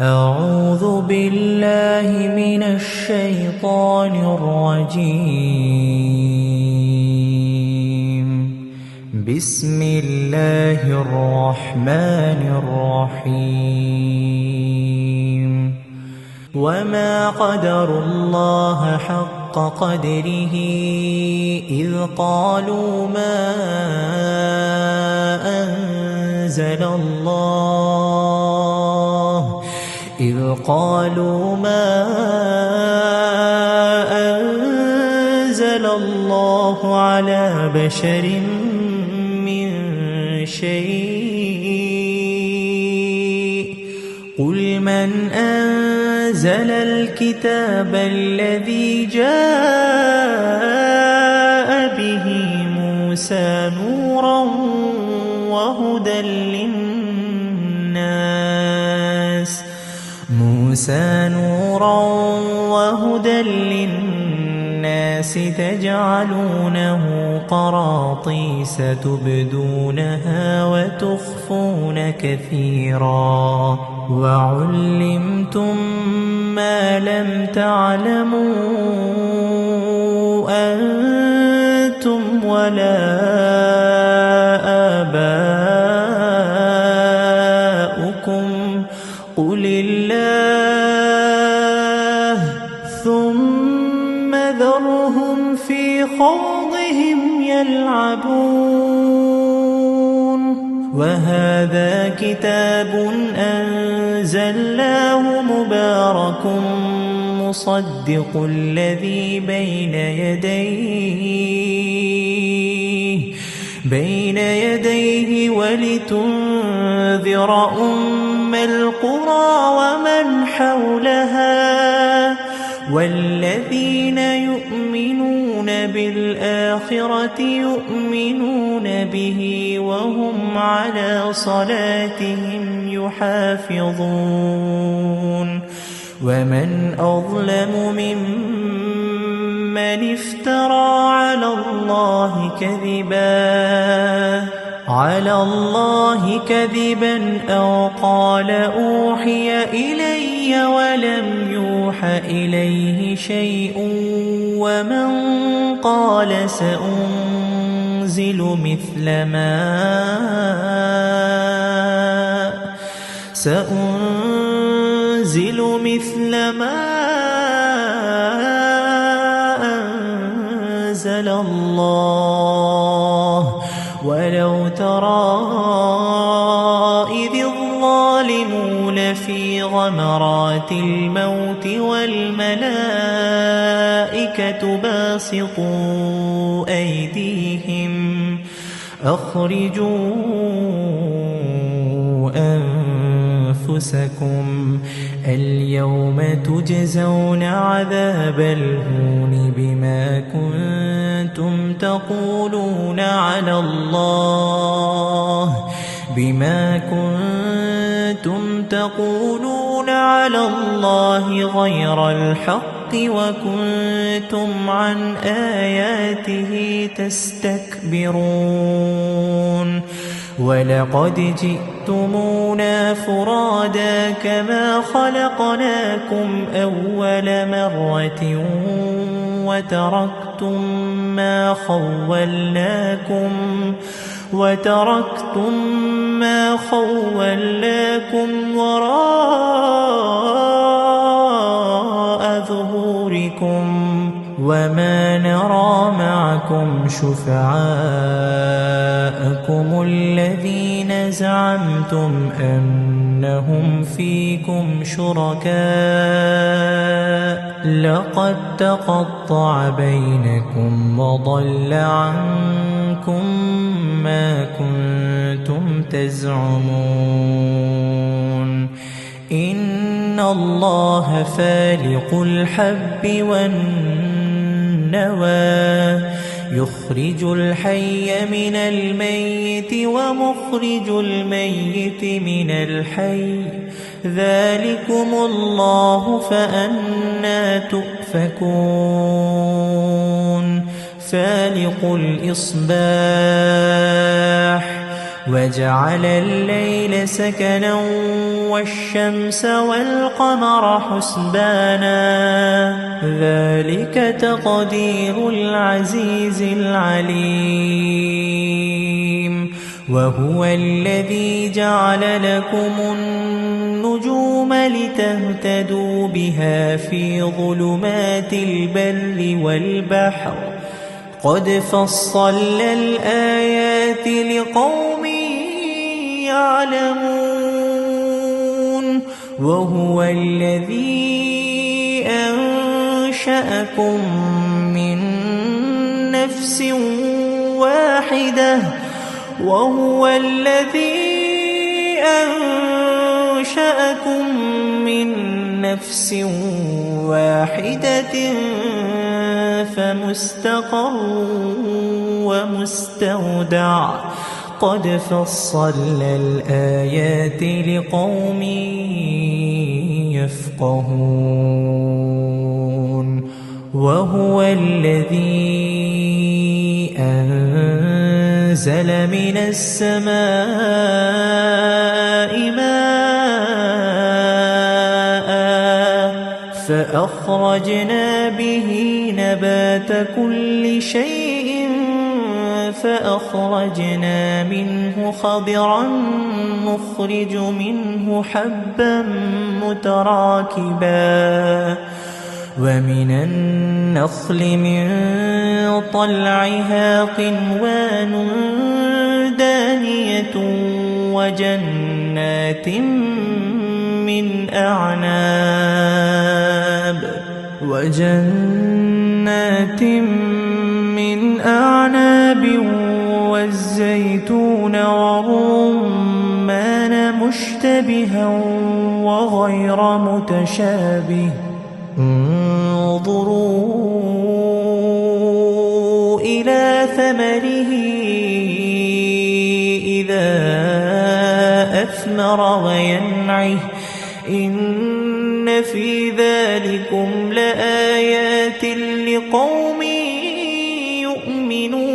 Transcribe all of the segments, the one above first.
أعوذ بالله من الشيطان الرجيم. بسم الله الرحمن الرحيم. وما قدروا الله حق قدره إذ قالوا ما أنزل الله على بشر من شيء قل من أنزل الكتاب الذي جاء به موسى نورا وهدى للناس تجعلونه قراطيس تبدونها وتخفون كثيرا وعلمتم ما لم تعلموا أنتم ولا آباؤكم قل الله ثم ذرهم في خوضهم يلعبون. وهذا كتاب أنزلناه مبارك مصدق الذي بين يديه ولتنذر أم القرى ومن حولها والذين يؤمنون بالآخرة يؤمنون به وهم على صلاتهم يحافظون. ومن أظلم ممن افترى على الله كذبا أو قال أوحي إلي ولم يوح إليه شيء ومن قال سأنزل مثل ما أنزل الله. ولو ترى إذ الظالمون في غمرات الموت والملائكة باسطوا أيديهم أخرجوا أنفسكم اليوم تجزون عذاب الهون بما كنتم تقولون على الله غير الحق وكنتم عن آياته تستكبرون. ولقد جئتمونا فرادا كما خلقناكم أول مرة وتركتم ما خولناكم وراء ظهوركم وما نرى معكم شفعاءكم الذين زعمتم أنهم فيكم شركاء لقد تقطع بينكم وضل عنكم ما كنتم تزعمون. إن الله فالق الحب والنوى يخرج الحي من الميت ومخرج الميت من الحي ذلكم الله فأنى تؤفكون. فالق الإصباح وجعل الليل سكنا والشمس والقمر حسبانا ذلك تقدير العزيز العليم وهو الذي جعل لكم النجوم لتهتدوا بها في ظلمات البر والبحر قد فصلنا الآيات لقوم يعلمون وهو الذي أنشأكم من نفس واحدة فمستقر ومستودع قد فصلنا الآيات لقوم يفقهون وهو الذي أنزل من السماء ماء فأخرجنا به نبات كل شيء فأخرجنا منه خضرا نخرج منه حبا متراكبا ومن النخل من طلعها قنوان دانية وجنات من أعناب والزيتون والرمان مشتبها وغير متشابه انظروا إلى ثمره إذا أثمر وينعه إن في ذلكم لآيات لقوم يؤمنون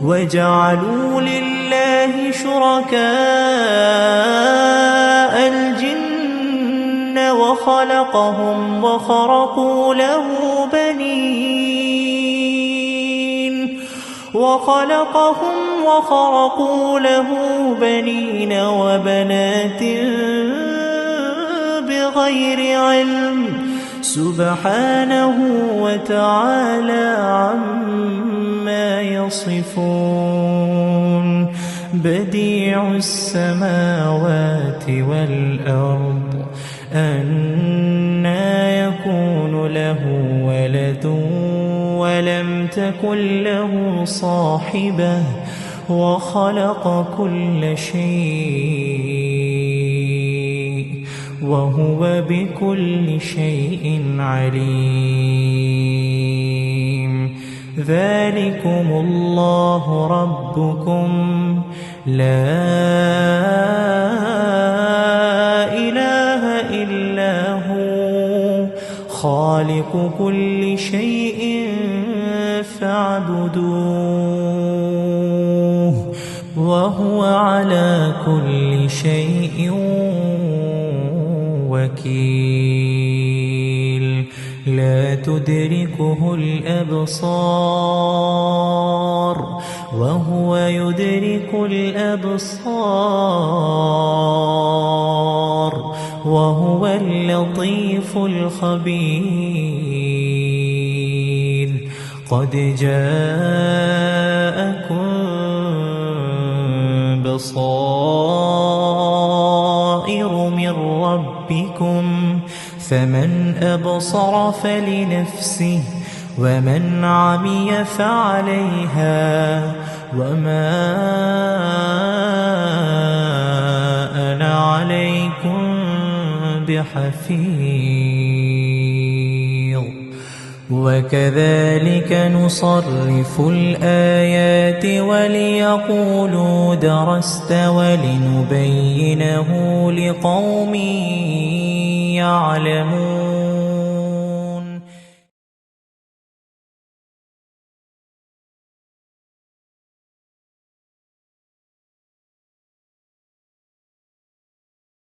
وجعلوا لله شركاء الجن وخلقهم وخرقوا له بنين وبنات بغير علم سبحانه وتعالى عما يصفون بديع السماوات والأرض أنى يكون له ولد ولم تكن له صاحبة وخلق كل شيء وهو بكل شيء عليم ذلكم الله ربكم لا إله إلا هو خالق كل شيء فاعبدوه وهو على كل شيء وكيل لا تدركه الأبصار وهو يدرك الأبصار وهو اللطيف الخبير قد جاءكم بصائر من ربكم فمن أبصر فلنفسه ومن عمي فعليها وما أنا عليكم بحفيظ وكذلك نصرف الآيات وليقولوا درست ولنبينه لقوم يعلمون